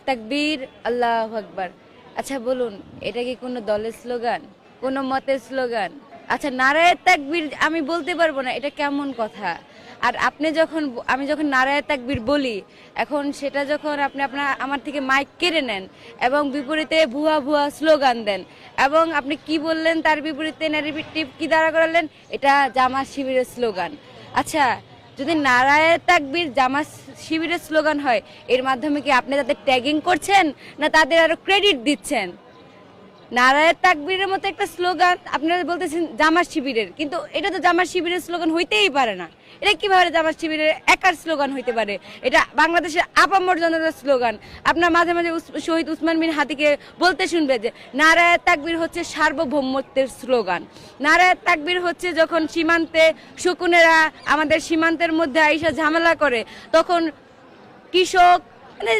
তাকবীর আল্লাহু আকবার। আচ্ছা বলুন, এটা কি কোনো দলের স্লোগান, কোনো মতের স্লোগান? আচ্ছা, নারায়ে তাকবীর আমি বলতে পারবো না, এটা কেমন কথা? আর আপনি যখন আমি যখন নারায়ে তাকবীর বলি, এখন সেটা যখন আপনি আমার থেকে মাইক কেড়ে নেন এবং বিপরীতে ভুয়া ভুয়া স্লোগান দেন, এবং আপনি কি বললেন তার বিপরীতে ন্যারেটিভ কি দাঁড়া করালেন, এটা জামাত শিবিরের স্লোগান। আচ্ছা, যদি নারায়ে তাকবীর জামাত শিবিরের স্লোগান হয়, এর মাধ্যমে কি আপনি তাদের ট্যাগিং করছেন না তাদের আরো ক্রেডিট দিচ্ছেন? নারায়ে তাকবীরের মতো একটা স্লোগান আপনারা বলতেছেন জামাত শিবিরের, কিন্তু এটা তো জামাত শিবিরের স্লোগান হইতেই পারে না। এটা কিভাবে জামাত শিবিরের একার স্লোগান হইতে পারে? এটা বাংলাদেশের আপামর জনতার স্লোগান। আপনার মাঝে মাঝে শহীদ উসমান বিন হাদিকে বলতে শুনবে যে নারায়ে তাকবীর হচ্ছে সার্বভৌমত্বের স্লোগান। নারায়ে তাকবীর হচ্ছে যখন সীমান্তে শকুনেরা আমাদের সীমান্তের মধ্যে আইসা ঝামেলা করে, তখন কৃষক মানে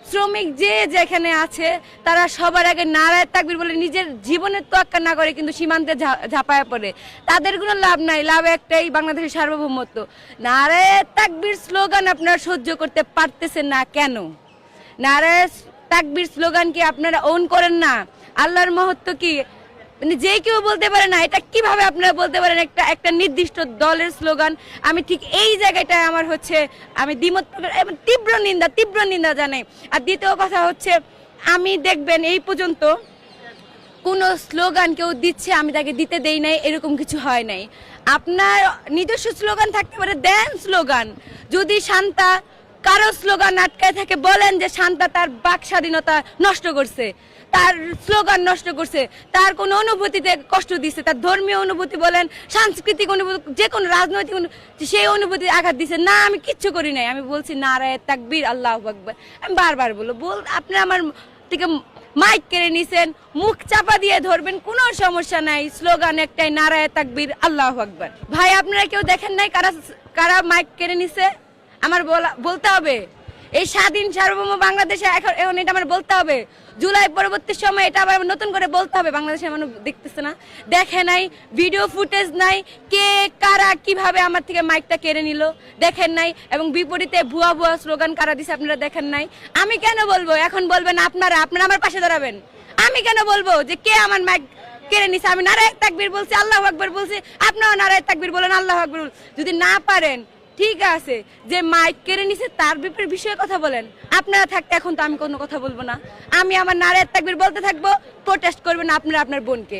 শ্রমিক যে যেখানে আছে তারা সবার আগে নারায়ে তাকবীর বলে নিজের জীবনের তোয়াক্কা না করে কিন্তু সীমান্তে ঝাঁপায় পড়ে। তাদের কোনো লাভ নাই, লাভ একটাই, বাংলাদেশের সার্বভৌমত্ব। নারায়ে তাকবীর স্লোগান আপনারা সহ্য করতে পারতেছেন না কেন? নারায়ে তাকবীর স্লোগান কি আপনারা ওন করেন না? আল্লাহর মহত্ব কি মানে যে কেউ বলতে পারে না? এটা কিভাবে আপনারা বলতে পারেন একটা নির্দিষ্ট দলের স্লোগান? আমি ঠিক এই জায়গাটায় আমার হচ্ছে আমি দ্বিমত এবং তীব্র নিন্দা জানাই। আর দ্বিতীয় কথা হচ্ছে, আমি দেখবেন এই পর্যন্ত কোনো স্লোগান কেউ দিচ্ছে আমি তাকে দিতে দেই নাই, এরকম কিছু হয় নাই। আপনার নিজস্ব স্লোগান থাকতে পারে, দেন স্লোগান। যদি শান্তা কারো স্লোগান আটকায় থাকে, বলেন যে শান্তা তার বাক স্বাধীনতা নষ্ট করছে, তার স্লোগান নষ্ট করছে, তার কোনো অনুভূতিতে কষ্ট দিচ্ছে, তার ধর্মীয় অনুভূতি বলেন, সাংস্কৃতিক অনুভূতি, যে কোনো রাজনৈতিক সেই অনুভূতি আঘাত দিচ্ছে না, আমি কিচ্ছু করি নাই। আমি বলছি নারায়ে তাকবীর আল্লাহু আকবার। আমি বারবার আপনি আমার থেকে মাইক কেড়ে নিছেন, মুখ চাপা দিয়ে ধরবেন, কোনো সমস্যা নাই। স্লোগান একটাই, নারায়ে তাকবীর আল্লাহু আকবার। ভাই, আপনারা কেউ দেখেন নাই কারা মাইক কেড়ে নিছে? আমার বলতে হবে। এই স্বাধীন সার্বভৌম বাংলাদেশে এখন এটা আমার বলতে হবে। জুলাই পরবর্তী সময় এটা আবার নতুন করে বলতে হবে। বাংলাদেশের মানুষ দেখতেছে না, দেখে নাই, ভিডিও ফুটেজ নাই, কে কারা কিভাবে আমার থেকে মাইকটা কেড়ে নিল দেখেন নাই, এবং বিপরীতে ভুয়া ভুয়া স্লোগান কারা দিছে আপনারা দেখেন নাই। আমি কেন বলবো? এখন বলবেন আপনারা আমার পাশে দাঁড়াবেন। আমি কেন বলবো যে কে আমার মাইক কেড়ে নিছে? আমি নারায়ে তাকবীর বলছি, আল্লাহু আকবার বলছি, আপনারাও নারায়ে তাকবীর বলেন, আল্লাহু আকবার। যদি না পারেন ঠিক আছে, যে মাইক কেড়ে নিছে তার বিষয়ে কথা বলেন। আপনারা থাকতে এখন তো আমি কোনো কথা বলবো না। আমি আমার নারায়ে তাকবীর বলতে থাকবো, প্রোটেস্ট করবেন আপনারা আপনার বোনকে।